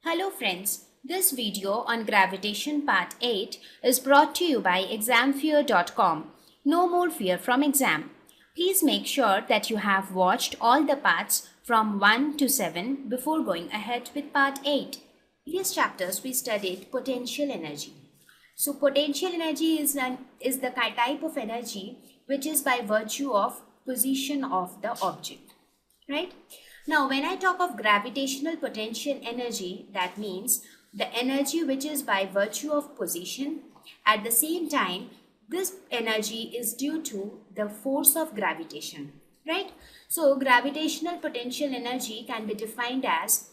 Hello friends, this video on Gravitation Part 8 is brought to you by examfear.com. No more fear from exam. Please make sure that you have watched all the parts from 1 to 7 before going ahead with Part 8. In previous chapters we studied potential energy. So potential energy is the type of energy which is by virtue of position of the object, right? Now, when I talk of gravitational potential energy, that means the energy which is by virtue of position. At the same time, this energy is due to the force of gravitation, right? So, gravitational potential energy can be defined as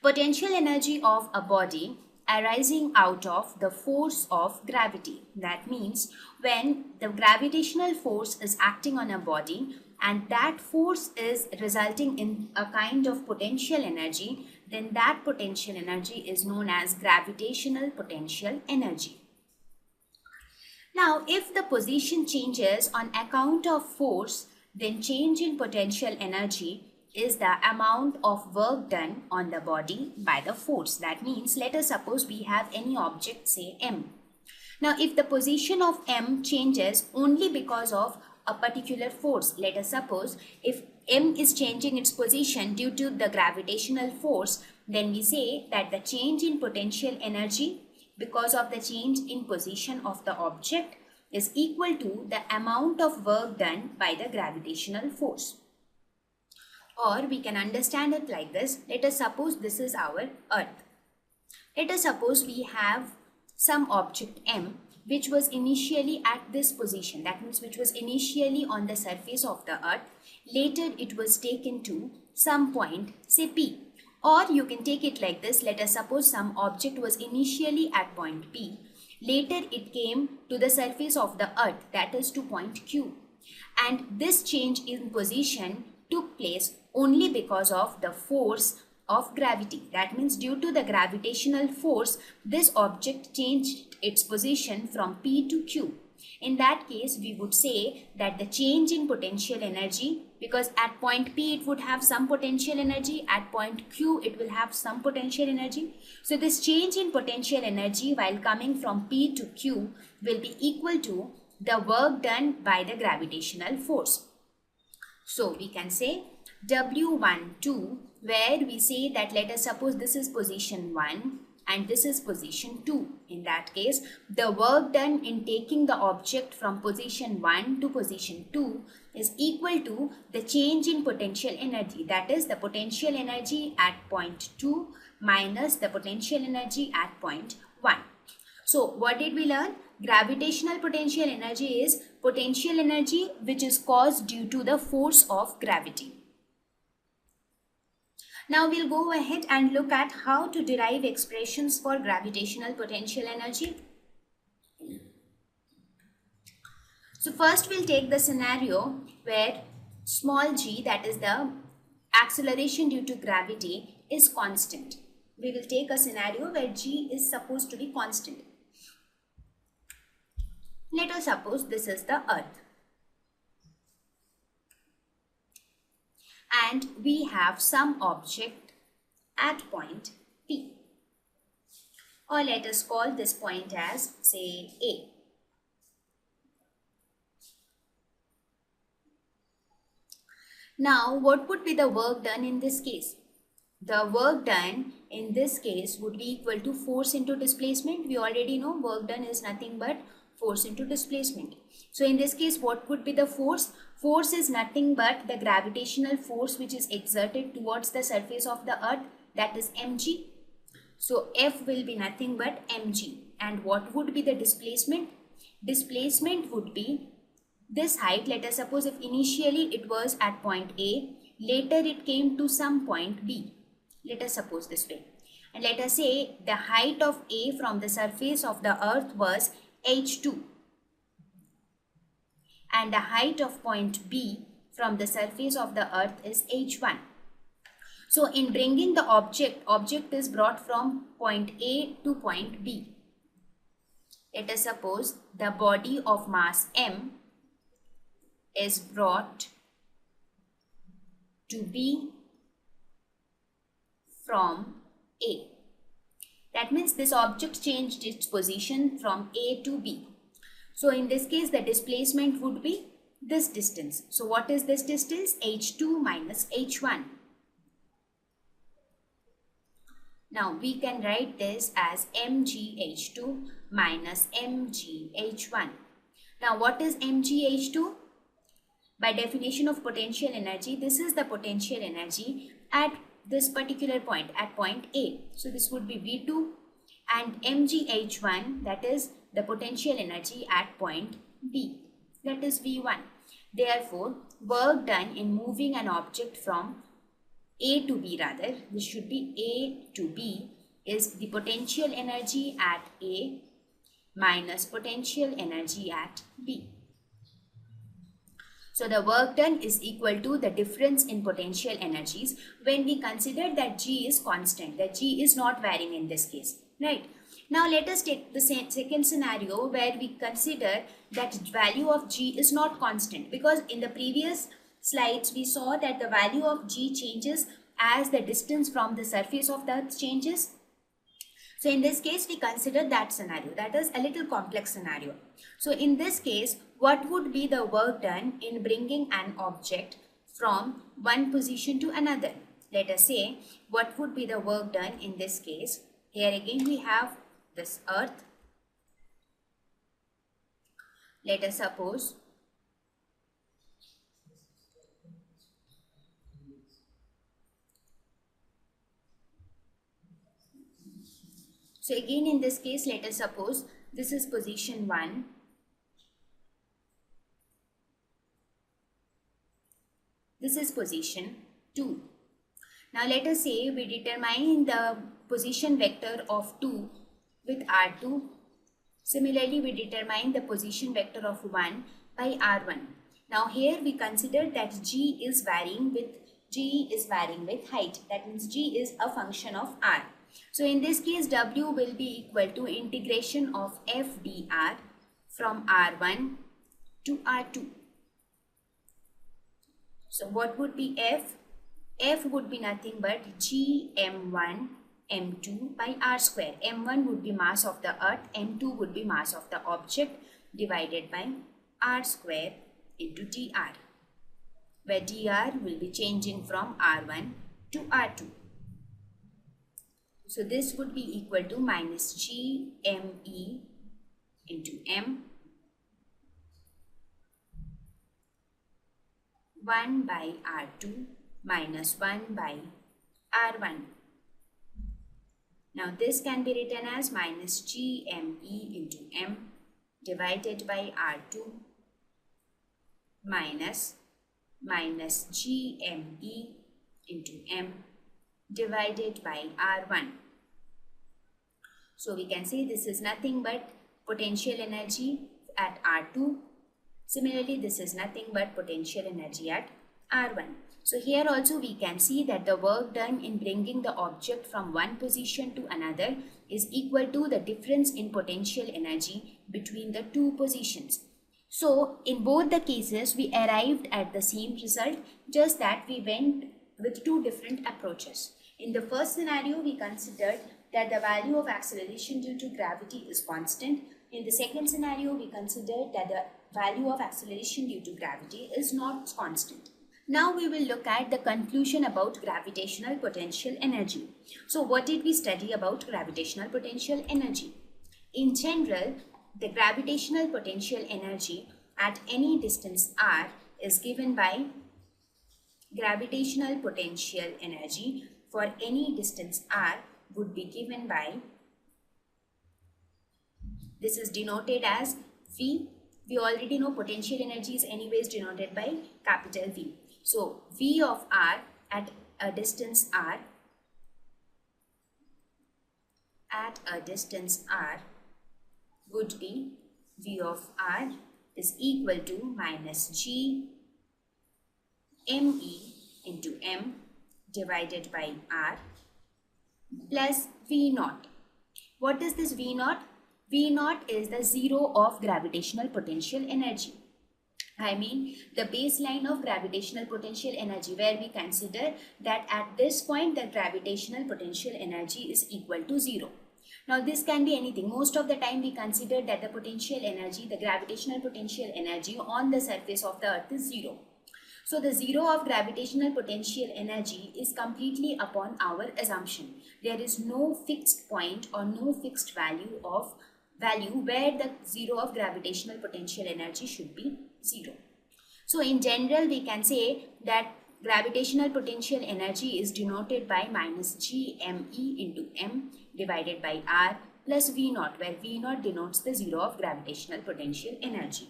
potential energy of a body arising out of the force of gravity. That means when the gravitational force is acting on a body and that force is resulting in a kind of potential energy, then that potential energy is known as gravitational potential energy. Now, if the position changes on account of force, then change in potential energy is the amount of work done on the body by the force. That means, let us suppose we have any object, say M. Now, if the position of M changes only because of a particular force, let us suppose if M is changing its position due to the gravitational force, then we say that the change in potential energy because of the change in position of the object is equal to the amount of work done by the gravitational force. Or we can understand it like this. Let us suppose this is our Earth. Let us suppose we have some object M which was initially at this position. That means which was initially on the surface of the Earth. Later it was taken to some point, say P. Or you can take it like this. Let us suppose some object was initially at point P. Later it came to the surface of the Earth, that is to point Q. And this change in position took place only because of the force of gravity. That means due to the gravitational force, this object changed its position from P to Q. In that case, we would say that the change in potential energy, because at point P it would have some potential energy, at point Q it will have some potential energy. So this change in potential energy while coming from P to Q will be equal to the work done by the gravitational force. So we can say W12, where we say that let us suppose this is position 1 and this is position 2. In that case, the work done in taking the object from position 1 to position 2 is equal to the change in potential energy. That is the potential energy at point 2 minus the potential energy at point 1. So what did we learn? Gravitational potential energy is potential energy which is caused due to the force of gravity. Now we'll go ahead and look at how to derive expressions for gravitational potential energy. So first we'll take the scenario where small g, that is the acceleration due to gravity, is constant. We will take a scenario where g is supposed to be constant. Let us suppose this is the Earth. And we have some object at point P. Or let us call this point as, say, A. Now, what would be the work done in this case? The work done in this case would be equal to force into displacement. We already know work done is nothing but force into displacement. So in this case, what would be the force? Force is nothing but the gravitational force which is exerted towards the surface of the Earth, that is mg. So F will be nothing but mg. And what would be the displacement? Displacement would be this height. Let us suppose if initially it was at point A, later it came to some point B. Let us suppose this way. And let us say the height of A from the surface of the Earth was h2 and the height of point B from the surface of the Earth is h1. So in bringing the object is brought from point A to point B. Let us suppose the body of mass m is brought to B from A. That means this object changed its position from A to B. So in this case, the displacement would be this distance. So what is this distance? H2 minus H1. Now we can write this as mgh2 minus mgh1. Now what is mgh2? By definition of potential energy, this is the potential energy at this particular point, at point A. So this would be V2, and mgh1, that is the potential energy at point B, that is V1. Therefore, work done in moving an object from A to B, rather, this should be A to B, is the potential energy at A minus potential energy at B. So the work done is equal to the difference in potential energies when we consider that G is constant, that G is not varying in this case, right? Now let us take the second scenario where we consider that value of G is not constant, because in the previous slides we saw that the value of G changes as the distance from the surface of the earth changes. So in this case we consider that scenario, that is a little complex scenario. So in this case, what would be the work done in bringing an object from one position to another? Let us say what would be the work done in this case. Here again we have this earth. Let us suppose so again in this case, let us suppose this is position 1. This is position 2. Now let us say we determine the position vector of 2 with R2. Similarly, we determine the position vector of 1 by R1. Now here we consider that G is varying with height. That means G is a function of R. So in this case, W will be equal to integration of f dr from R1 to R2. So what would be F? F would be nothing but G m1 m2 by r square. M1 would be mass of the earth, m2 would be mass of the object, divided by r square into dr, where dr will be changing from R1 to R2. So this would be equal to minus G me into m 1 by R2 minus 1 by R1. Now this can be written as minus GME into M divided by R2 minus GME into M divided by R1. So we can say this is nothing but potential energy at R2. Similarly, this is nothing but potential energy at R1. So here also we can see that the work done in bringing the object from one position to another is equal to the difference in potential energy between the two positions. So in both the cases we arrived at the same result, just that we went with two different approaches. In the first scenario, we considered that the value of acceleration due to gravity is constant. In the second scenario, we considered that the value of acceleration due to gravity is not constant. Now we will look at the conclusion about gravitational potential energy. So what did we study about gravitational potential energy? In general, the gravitational potential energy at any distance r is given by gravitational potential energy for any distance r would be given by, this is denoted as V. We already know potential energy is anyways denoted by capital V. So V of r at a distance r would be V of r is equal to minus G me into m divided by r plus V naught. What is this V naught? V naught is the zero of gravitational potential energy. I mean the baseline of gravitational potential energy, where we consider that at this point the gravitational potential energy is equal to 0. Now this can be anything. Most of the time we consider that the potential energy, the gravitational potential energy on the surface of the earth is 0. So the 0 of gravitational potential energy is completely upon our assumption. There is no fixed point or no fixed value where the 0 of gravitational potential energy should be 0. So in general we can say that gravitational potential energy is denoted by minus gme into m divided by r plus v naught, where v naught denotes the 0 of gravitational potential energy.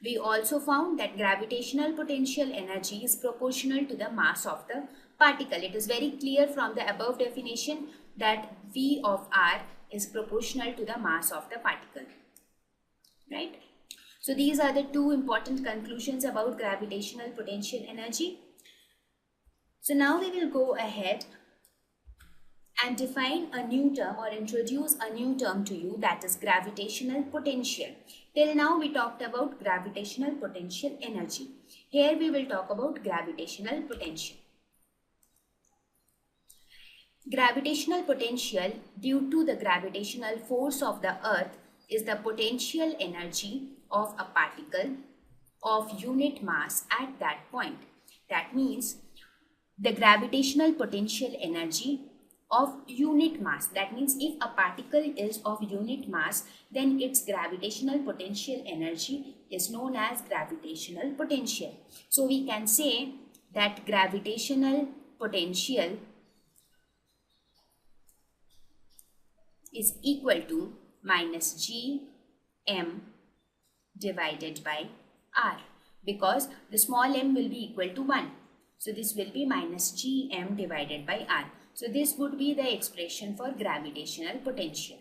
We also found that gravitational potential energy is proportional to the mass of the particle. It is very clear from the above definition that V of R is proportional to the mass of the particle. Right? So these are the two important conclusions about gravitational potential energy. So now we will go ahead and define a new term or introduce a new term to you, that is gravitational potential. Till now we talked about gravitational potential energy. Here we will talk about gravitational potential. Gravitational potential, due to the gravitational force of the earth, is the potential energy of a particle of unit mass at that point. That means the gravitational potential energy of unit mass. That means if a particle is of unit mass, then its gravitational potential energy is known as gravitational potential. So we can say that gravitational potential is equal to minus g m divided by r, because the small m will be equal to 1. So this will be minus g m divided by r. So this would be the expression for gravitational potential.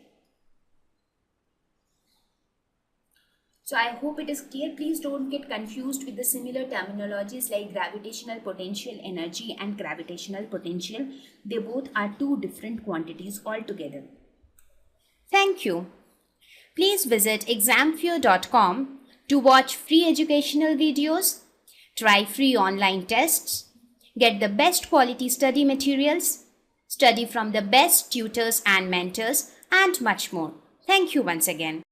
So I hope it is clear. Please don't get confused with the similar terminologies like gravitational potential energy and gravitational potential. They both are two different quantities altogether. Thank you. Please visit examfear.com to watch free educational videos, try free online tests, get the best quality study materials, study from the best tutors and mentors, and much more. Thank you once again.